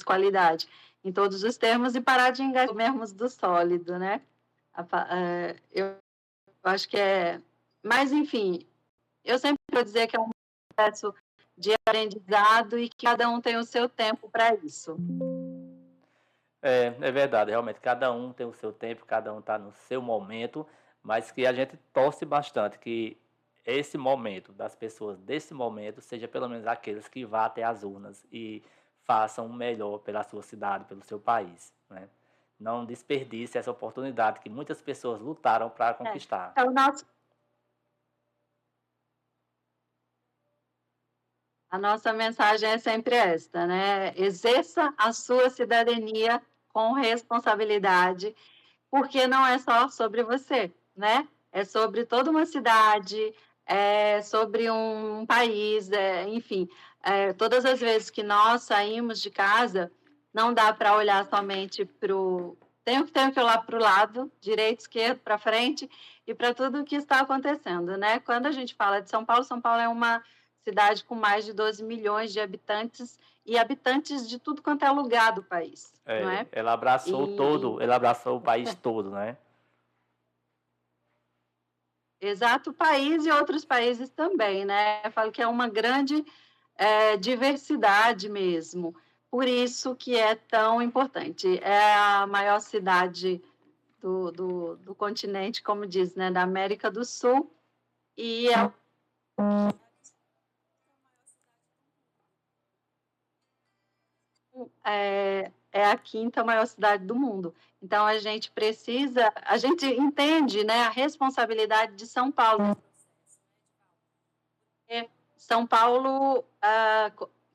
qualidade em todos os termos e parar de engajar termos do sólido, né? Eu acho que é... Mas, enfim, eu sempre vou dizer que é um processo de aprendizado e que cada um tem o seu tempo para isso. É verdade, realmente, cada um tem o seu tempo, cada um está no seu momento, mas que a gente torce bastante que esse momento, das pessoas desse momento, seja pelo menos aqueles que vá até as urnas e façam o melhor pela sua cidade, pelo seu país, né? Não desperdice essa oportunidade que muitas pessoas lutaram para conquistar. É o nosso... A nossa mensagem é sempre esta, né? Exerça a sua cidadania com responsabilidade, porque não é só sobre você, né? É sobre toda uma cidade, é sobre um país, enfim. Todas as vezes que nós saímos de casa, não dá para olhar somente para o... Tenho que olhar para o lado, direito, esquerdo, para frente, e para tudo o que está acontecendo, né? Quando a gente fala de São Paulo é uma cidade com mais de 12 milhões de habitantes, e habitantes de tudo quanto é lugar do país, não é? Ela abraçou o país todo, né? Exato, o país e outros países também, né? Eu falo que é uma grande diversidade mesmo, por isso que é tão importante. É a maior cidade do continente, como diz, né? Da América do Sul, e é a quinta maior cidade do mundo. Então, a gente entende, né, a responsabilidade de São Paulo. São Paulo,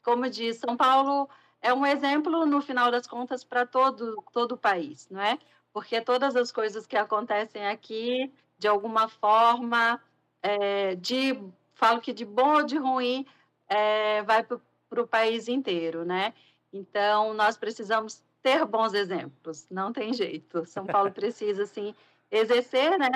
como diz, São Paulo é um exemplo, no final das contas, para todo o país, não é? Porque todas as coisas que acontecem aqui, de alguma forma, falo que de bom ou de ruim, vai para o país inteiro, né? Então, nós precisamos ter bons exemplos, não tem jeito. São Paulo precisa, assim, exercer, né,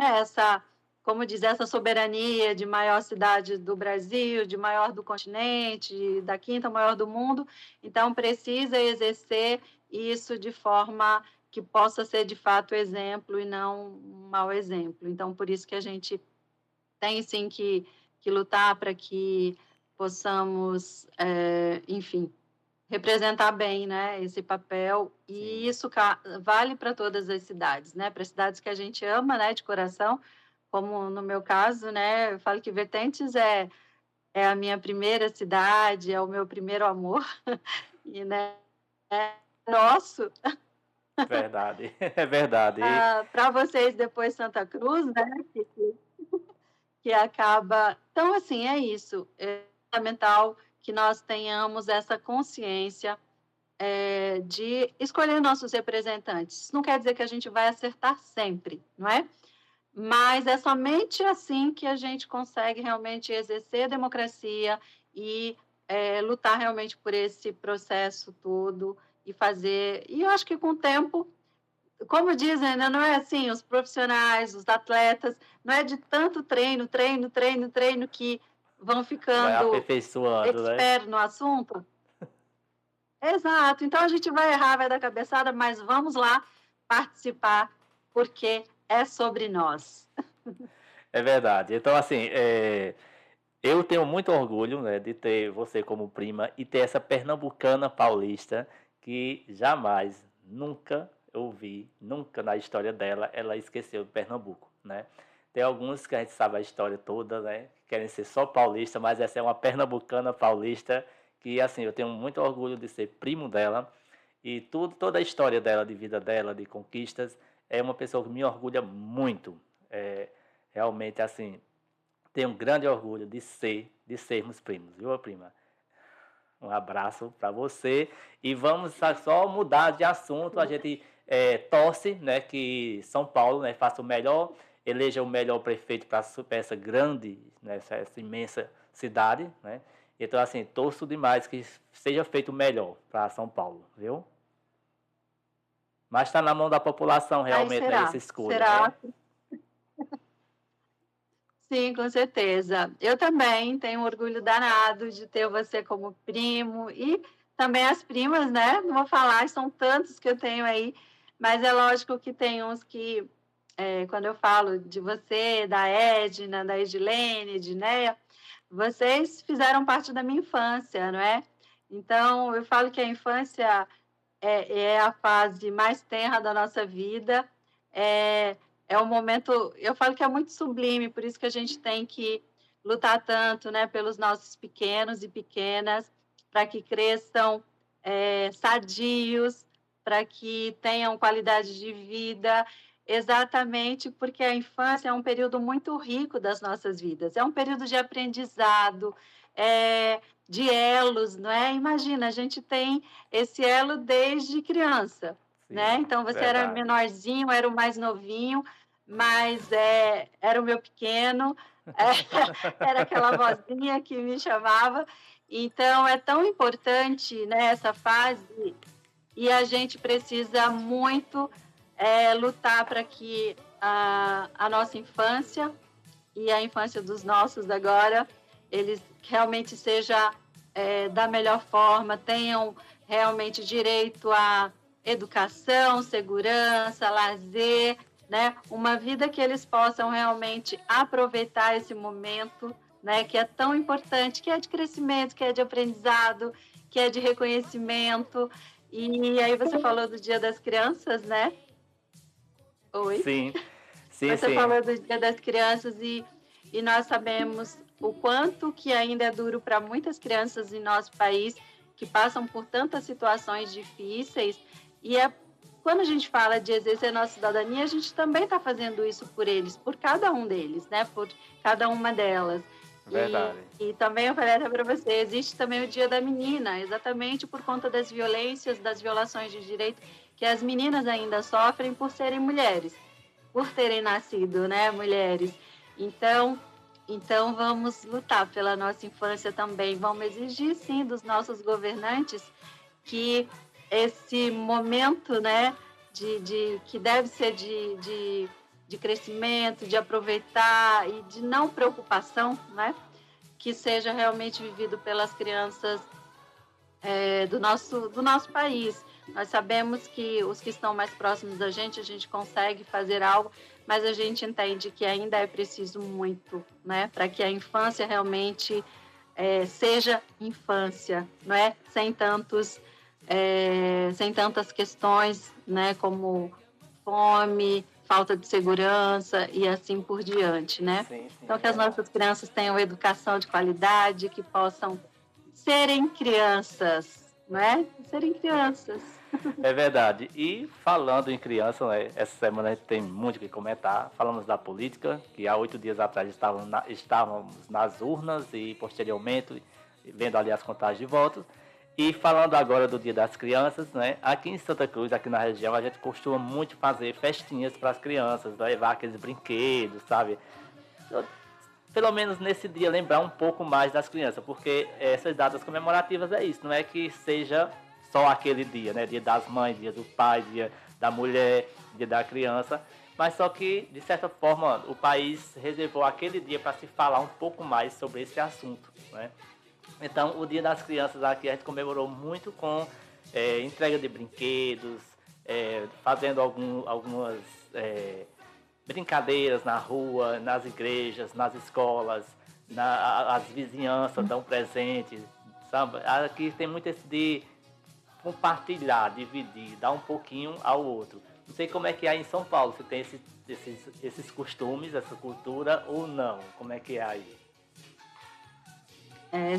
como diz, essa soberania de maior cidade do Brasil, de maior do continente, da quinta maior do mundo. Então, precisa exercer isso de forma que possa ser, de fato, exemplo e não um mau exemplo. Então, por isso que a gente tem, sim, que lutar para que possamos, enfim, representar bem, né, esse papel, e isso vale para todas as cidades, né, para as cidades que a gente ama, né, de coração, como no meu caso, né, eu falo que Vertentes é a minha primeira cidade, é o meu primeiro amor, e, né, é nosso. Verdade, é verdade. Para vocês depois Santa Cruz, né, que acaba... Então, assim, é isso, é fundamental que nós tenhamos essa consciência de escolher nossos representantes. Isso não quer dizer que a gente vai acertar sempre, não é? Mas é somente assim que a gente consegue realmente exercer a democracia e lutar realmente por esse processo todo e fazer... E eu acho que com o tempo, como dizem, né, não é assim, os profissionais, os atletas, não é de tanto treino que vão Vai ficando aperfeiçoando, né? expert no assunto. Exato. Então a gente vai errar, vai dar cabeçada, mas vamos lá participar, porque é sobre nós. É verdade. Então, assim, eu tenho muito orgulho, né, de ter você como prima e ter essa pernambucana paulista que jamais, nunca eu vi, nunca na história dela, ela esqueceu de Pernambuco, né? Tem alguns que a gente sabe a história toda, né, que querem ser só paulista, mas essa é uma pernambucana paulista que, assim, eu tenho muito orgulho de ser primo dela e toda a história dela, de vida dela, de conquistas, é uma pessoa que me orgulha muito. Realmente, assim, tenho um grande orgulho de sermos primos, viu, prima? Um abraço para você e vamos só mudar de assunto. A gente torce, né, que São Paulo, né, faça o melhor, eleja o melhor prefeito para essa grande, né, essa imensa cidade, né? Então, assim, torço demais que seja feito o melhor para São Paulo, viu? Mas está na mão da população Aí realmente, né, essa será, escolha, né? será. Sim, com certeza. Eu também tenho um orgulho danado de ter você como primo e também as primas, né? Não vou falar, são tantos que eu tenho aí, mas é lógico que tem uns que, quando eu falo de você, da Edna, da Edilene, Edneia, vocês fizeram parte da minha infância, não é? Então, eu falo que a infância é a fase mais tenra da nossa vida, é um momento, eu falo que é muito sublime, por isso que a gente tem que lutar tanto, né, pelos nossos pequenos e pequenas, para que cresçam sadios, para que tenham qualidade de vida, exatamente porque a infância é um período muito rico das nossas vidas, é um período de aprendizado, de elos, não é? Imagina, a gente tem esse elo desde criança, né? Sim, Então você era verdade. menorzinho, era o mais novinho, mas era o meu pequeno, era aquela vozinha que me chamava. Então é tão importante, né, essa fase e a gente precisa muito lutar para que a nossa infância e a infância dos nossos agora, eles realmente seja da melhor forma, tenham realmente direito à educação, segurança, lazer, né? Uma vida que eles possam realmente aproveitar esse momento, né? Que é tão importante, que é de crescimento, que é de aprendizado, que é de reconhecimento. E aí você falou do Dia das Crianças, né? Oi? Sim, sim, Você sim. falou do Dia das Crianças e nós sabemos o quanto que ainda é duro para muitas crianças em nosso país que passam por tantas situações difíceis. E quando a gente fala de exercer nossa cidadania, a gente também está fazendo isso por eles, por cada um deles, né? Por cada uma delas. Verdade. E também eu falei até para você, existe também o Dia da Menina, exatamente por conta das violências, das violações de direito que as meninas ainda sofrem por serem mulheres, por terem nascido, né, mulheres. Então vamos lutar pela nossa infância também. Vamos exigir, sim, dos nossos governantes que esse momento, né, que deve ser de crescimento, de aproveitar e de não preocupação, né, que seja realmente vivido pelas crianças do nosso país. Nós sabemos que os que estão mais próximos da gente, a gente consegue fazer algo, mas a gente entende que ainda é preciso muito, né, para que a infância realmente seja infância, não é? Sem tantas questões, né, como fome, falta de segurança e assim por diante, né? Sim, sim, Então, é que as verdade. nossas crianças tenham educação de qualidade, que possam serem crianças, não é? Serem crianças. É verdade. E falando em criança, né, essa semana a gente tem muito o que comentar. Falamos da política, que há 8 dias atrás estávamos nas urnas e posteriormente vendo ali as contagens de votos. E falando agora do Dia das Crianças, né? Aqui em Santa Cruz, aqui na região, a gente costuma muito fazer festinhas para as crianças, levar aqueles brinquedos, sabe? Pelo menos nesse dia lembrar um pouco mais das crianças, porque essas datas comemorativas é isso, não é que seja só aquele dia, né? Dia das mães, dia do pai, dia da mulher, dia da criança, mas só que de certa forma o país reservou aquele dia para se falar um pouco mais sobre esse assunto, né? Então o Dia das Crianças aqui a gente comemorou muito com entrega de brinquedos, fazendo algumas brincadeiras na rua, nas igrejas, nas escolas, as vizinhanças dão presentes, sabe? Aqui tem muito esse de compartilhar, dividir, dar um pouquinho ao outro. Não sei como é que é aí em São Paulo, se tem esses costumes, essa cultura ou não. Como é que é aí?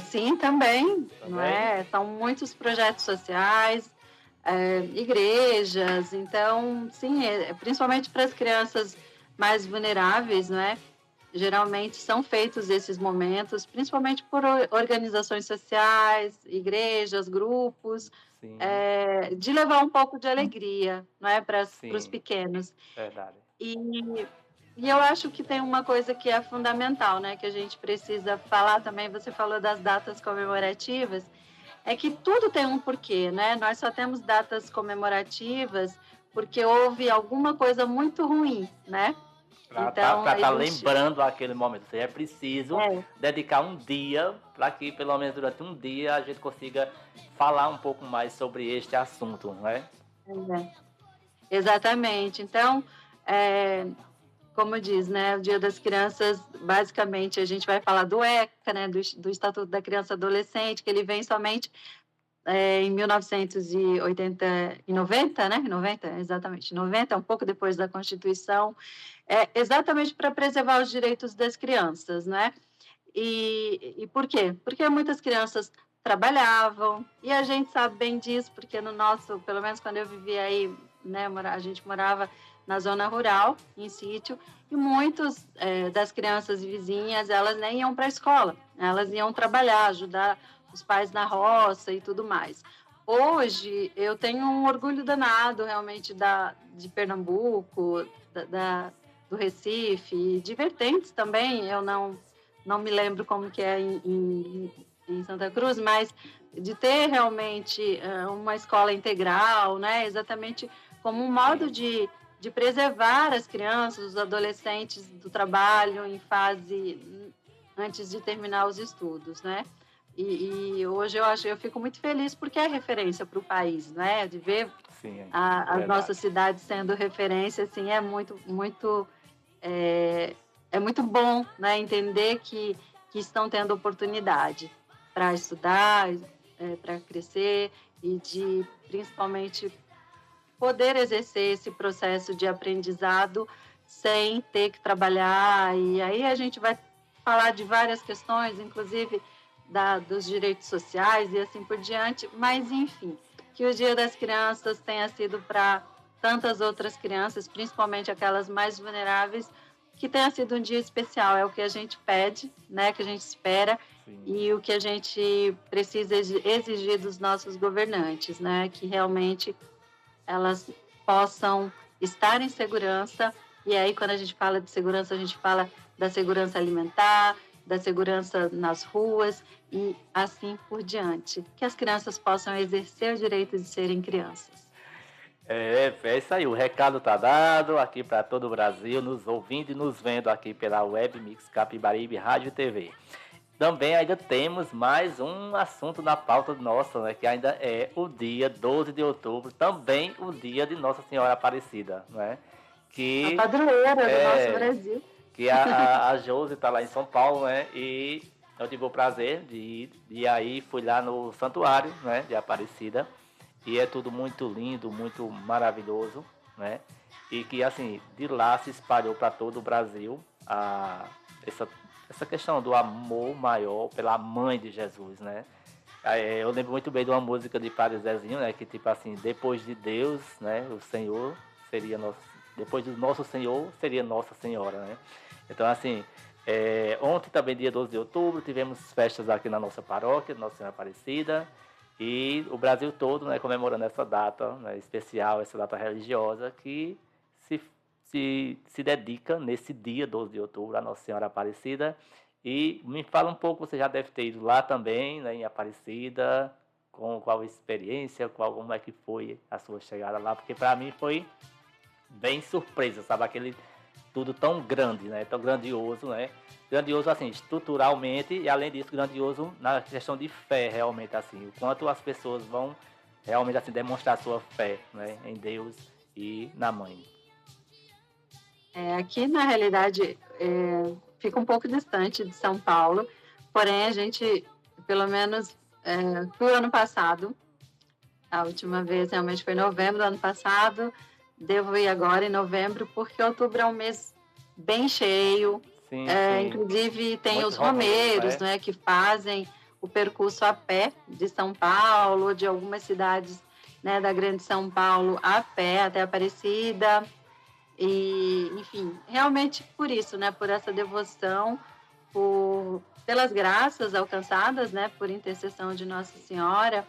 Sim, também, não Também? é? São muitos projetos sociais, igrejas, então, sim, principalmente para as crianças mais vulneráveis, não é? Geralmente são feitos esses momentos, principalmente por organizações sociais, igrejas, grupos, Sim, de levar um pouco de alegria, não é, para os sim, pequenos. verdade. E, e eu acho que tem uma coisa que é fundamental, né, que a gente precisa falar também. Você falou das datas comemorativas, é que tudo tem um porquê, né? Nós só temos datas comemorativas porque houve alguma coisa muito ruim, né? Para Então, a estar gente lembrando aquele momento. Ou seja, é preciso é, dedicar um dia para que, pelo menos durante um dia, a gente consiga falar um pouco mais sobre este assunto, não é? é, exatamente. Então, eh, como diz, né, o Dia das Crianças, basicamente, a gente vai falar do ECA, né, do Estatuto da Criança e Adolescente, que ele vem somente em 1980 e 90, né? 90, exatamente. 90, um pouco depois da Constituição, exatamente para preservar os direitos das crianças, né? E por quê? Porque muitas crianças trabalhavam, e a gente sabe bem disso, porque no nosso, pelo menos quando eu vivia aí, né, a gente morava na zona rural, em sítio, e muitos das crianças vizinhas, elas nem iam para a escola, elas iam trabalhar, ajudar os pais na roça e tudo mais. Hoje, eu tenho um orgulho danado, realmente, de Pernambuco, do Recife, de Vertentes também, eu não me lembro como que é em Santa Cruz, mas de ter realmente uma escola integral, né, exatamente como um modo Sim. de preservar as crianças, os adolescentes do trabalho em fase antes de terminar os estudos, né? E hoje eu fico muito feliz porque é referência para o país, né? De ver Sim, é as verdade. nossas cidades sendo referência, assim, é, é muito bom, né? Entender que estão tendo oportunidade para estudar, para crescer e de principalmente poder exercer esse processo de aprendizado sem ter que trabalhar. E aí a gente vai falar de várias questões, inclusive dos direitos sociais e assim por diante, mas enfim, que o Dia das Crianças tenha sido para tantas outras crianças, principalmente aquelas mais vulneráveis, que tenha sido um dia especial, é o que a gente pede, né, que a gente espera Sim. e o que a gente precisa exigir dos nossos governantes, né, que realmente elas possam estar em segurança. E aí, quando a gente fala de segurança, a gente fala da segurança alimentar, da segurança nas ruas e assim por diante. Que as crianças possam exercer o direito de serem crianças. É isso aí, o recado tá dado aqui para todo o Brasil, nos ouvindo e nos vendo aqui pela Web Mix Capibaribe Rádio e TV. Também ainda temos mais um assunto na pauta nossa, né, que ainda é o dia 12 de outubro, também o dia de Nossa Senhora Aparecida, né? A Que padroeira do nosso é Brasil. que a Josi está lá em São Paulo, né? E eu tive o prazer de ir aí, fui lá no santuário, né, de Aparecida, e é tudo muito lindo, muito maravilhoso, né? E que assim, de lá se espalhou para todo o Brasil essa, essa questão do amor maior pela mãe de Jesus, né? Eu lembro muito bem de uma música de Padre Zezinho, né? Que tipo assim, depois de Deus, né? O Senhor seria nosso, depois do nosso Senhor seria Nossa Senhora, né? Então assim, ontem também dia 12 de outubro tivemos festas aqui na nossa paróquia, Nossa Senhora Aparecida, e o Brasil todo, né? Comemorando essa data, né, especial, essa data religiosa que se, se dedica nesse dia 12 de outubro a Nossa Senhora Aparecida. E me fala um pouco, você já deve ter ido lá também, né, em Aparecida, com qual experiência, como é que foi a sua chegada lá, porque para mim foi bem surpresa, sabe, aquele tudo tão grande, né, tão grandioso, né, grandioso assim, estruturalmente e além disso grandioso na questão de fé realmente assim, o quanto as pessoas vão realmente assim demonstrar sua fé, né, em Deus e na mãe. Aqui, na realidade, fica um pouco distante de São Paulo, porém, a gente, pelo menos, fui ano passado. A última vez realmente foi em novembro do ano passado. Devo ir agora em novembro, porque outubro é um mês bem cheio. Sim, sim, Inclusive, tem muitos os romeiros, romeiros, né? né, que fazem o percurso a pé de São Paulo, de algumas cidades, né, da Grande São Paulo a pé até Aparecida. E, enfim, realmente por isso, né, por essa devoção, pelas graças alcançadas, né, por intercessão de Nossa Senhora.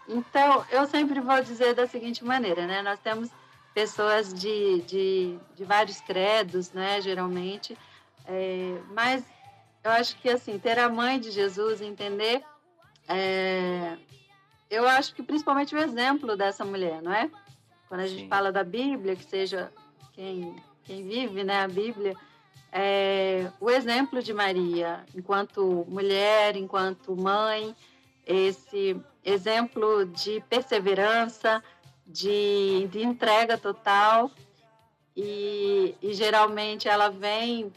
Então, eu sempre vou dizer da seguinte maneira, né? Nós temos pessoas de vários credos, né? Geralmente, mas eu acho que, assim, ter a mãe de Jesus, entender, eu acho que principalmente o exemplo dessa mulher, não é? Quando a gente Sim, fala da Bíblia, que seja quem quem vive, né, a Bíblia, o exemplo de Maria, enquanto mulher, enquanto mãe, esse exemplo de perseverança, de entrega total, e geralmente ela vem,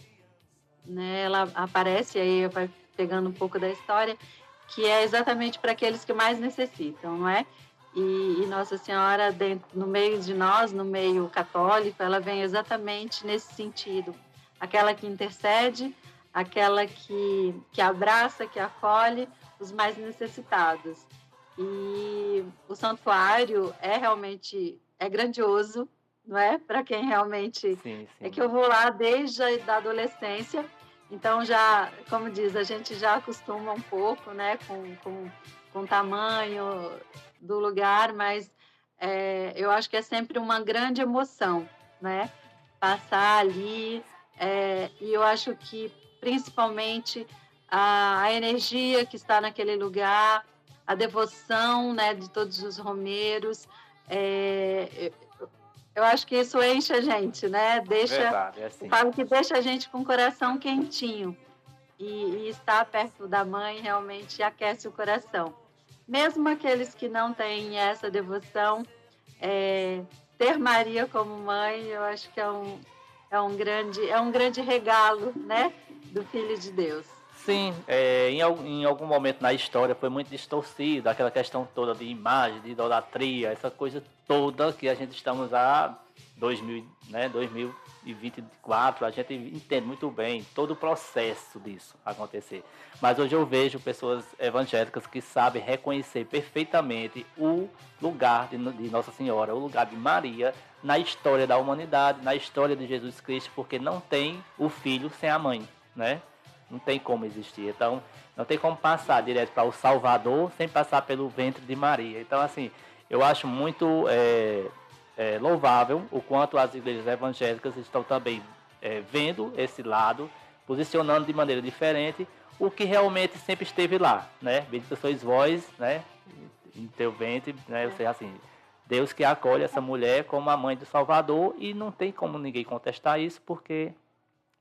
né, ela aparece, aí vai pegando um pouco da história, que é exatamente para aqueles que mais necessitam, não é? E Nossa Senhora, no meio de nós, no meio católico, ela vem exatamente nesse sentido. Aquela que intercede, aquela que abraça, que acolhe os mais necessitados. E o santuário é grandioso, não é? Para quem realmente... Sim, É sim. que eu vou lá desde a adolescência, então já, como diz, a gente já acostuma um pouco, né, com o tamanho do lugar, mas eu acho que é sempre uma grande emoção, né, passar ali, e eu acho que principalmente a energia que está naquele lugar, a devoção, né, de todos os romeiros, eu acho que isso enche a gente, né? Verdade, é Eu assim. falo que deixa a gente com o coração quentinho. E estar perto da mãe realmente aquece o coração. Mesmo aqueles que não têm essa devoção, ter Maria como mãe, eu acho que é um grande regalo, né? Do Filho de Deus. Sim, em algum momento na história foi muito distorcido, aquela questão toda de imagem, de idolatria, essa coisa toda que a gente estamos há 2000, né, 2024, a gente entende muito bem todo o processo disso acontecer. Mas hoje eu vejo pessoas evangélicas que sabem reconhecer perfeitamente o lugar de Nossa Senhora, o lugar de Maria na história da humanidade, na história de Jesus Cristo, porque não tem o filho sem a mãe, né? Não tem como existir. Então, não tem como passar direto para o Salvador sem passar pelo ventre de Maria. Então, assim, eu acho muito louvável o quanto as igrejas evangélicas estão também vendo esse lado, posicionando de maneira diferente o que realmente sempre esteve lá, né? Bendita sois vós, né? Em teu ventre, né? Ou seja, assim, Deus que acolhe essa mulher como a mãe do Salvador e não tem como ninguém contestar isso, porque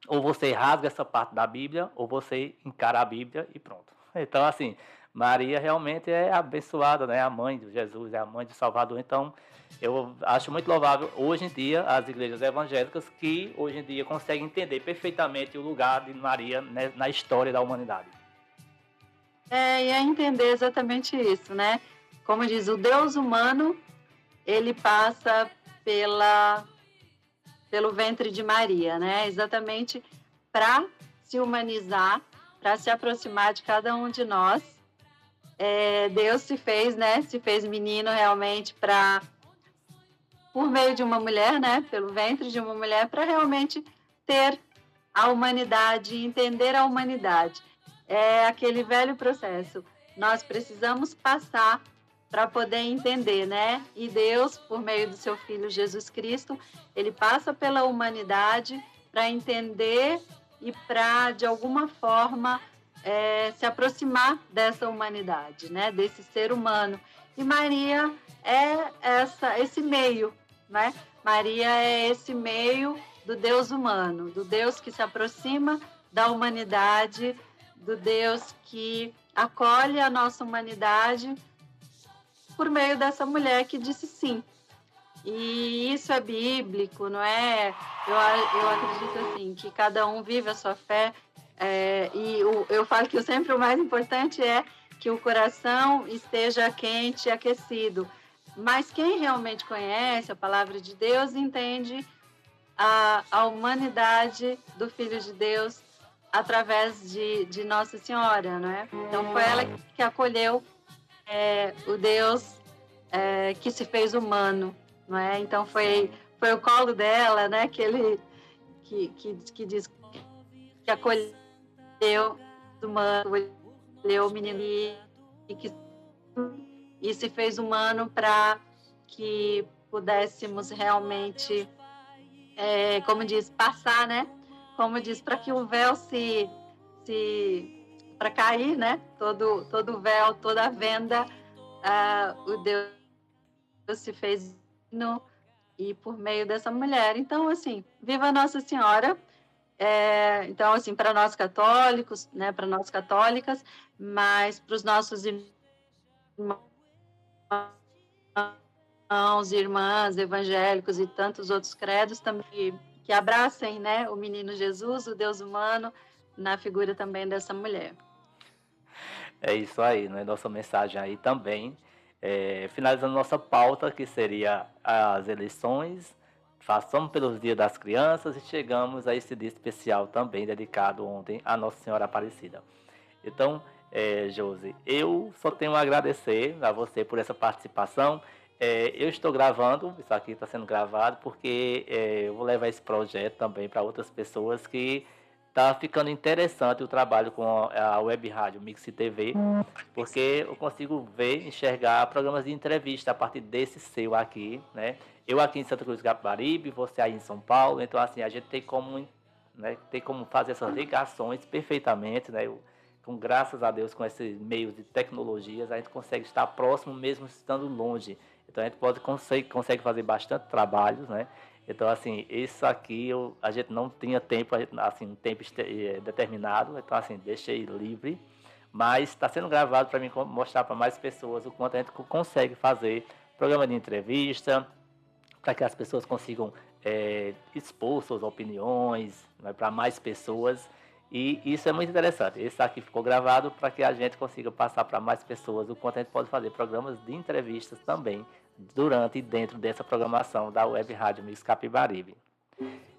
ou você rasga essa parte da Bíblia, ou você encara a Bíblia e pronto. Então, assim, Maria realmente é abençoada, né? A mãe de Jesus, é a mãe do Salvador. Então, eu acho muito louvável, hoje em dia, as igrejas evangélicas que, hoje em dia, conseguem entender perfeitamente o lugar de Maria, né, na história da humanidade. E é entender exatamente isso, né? Como diz, o Deus humano, ele passa pelo ventre de Maria, né? Exatamente para se humanizar, para se aproximar de cada um de nós. Deus se fez, né? Se fez menino realmente por meio de uma mulher, né? Pelo ventre de uma mulher, para realmente ter a humanidade, entender a humanidade. É aquele velho processo. Nós precisamos passar para poder entender, né? E Deus, por meio do seu Filho Jesus Cristo, ele passa pela humanidade para entender e para, de alguma forma, se aproximar dessa humanidade, né? Desse ser humano. E Maria é esse meio, né? Maria é esse meio do Deus humano, do Deus que se aproxima da humanidade, do Deus que acolhe a nossa humanidade por meio dessa mulher que disse sim. E isso é bíblico, não é? Eu acredito assim, que cada um vive a sua fé, eu falo que sempre o mais importante é que o coração esteja quente e aquecido. Mas quem realmente conhece a palavra de Deus entende a humanidade do Filho de Deus através de Nossa Senhora, não é? Então foi ela que acolheu o Deus que se fez humano, não é? Então foi o colo dela, né? Que diz que acolheu o humano, acolheu o menino e se fez humano para que pudéssemos realmente, como diz, passar, né? Como diz, para que o véu para cair, né? Todo o véu, toda a venda, o Deus se fez e por meio dessa mulher. Então, assim, viva Nossa Senhora. Então, assim, para nós católicos, né, para nós católicas, mas para os nossos irmãos e irmãs evangélicos e tantos outros credos também que abracem, né, o menino Jesus, o Deus humano, na figura também dessa mulher. É isso aí, né? Nossa mensagem aí também. Finalizando nossa pauta, que seria as eleições, passamos pelos Dias das Crianças e chegamos a esse dia especial também, dedicado ontem à Nossa Senhora Aparecida. Então, Josi, eu só tenho a agradecer a você por essa participação. Eu estou gravando, isso aqui está sendo gravado, porque eu vou levar esse projeto também para outras pessoas que está ficando interessante o trabalho com a Web Rádio Mix TV, porque eu consigo ver, enxergar programas de entrevista a partir desse seu aqui, né? Eu aqui em Santa Cruz do Capibaribe, você aí em São Paulo, então assim, a gente tem como, né, tem como fazer essas ligações perfeitamente, né? Com graças a Deus, com esses meios de tecnologias, a gente consegue estar próximo mesmo estando longe. Então a gente consegue fazer bastante trabalhos, né? Então, assim, isso aqui a gente não tinha tempo, assim, um tempo determinado, então, assim, deixei livre, mas está sendo gravado para mim mostrar para mais pessoas o quanto a gente consegue fazer programa de entrevista, para que as pessoas consigam expor suas opiniões, né, para mais pessoas. E isso é muito interessante. Esse aqui ficou gravado para que a gente consiga passar para mais pessoas o quanto a gente pode fazer programas de entrevistas também durante e dentro dessa programação da Web Rádio Mix Capibaribe.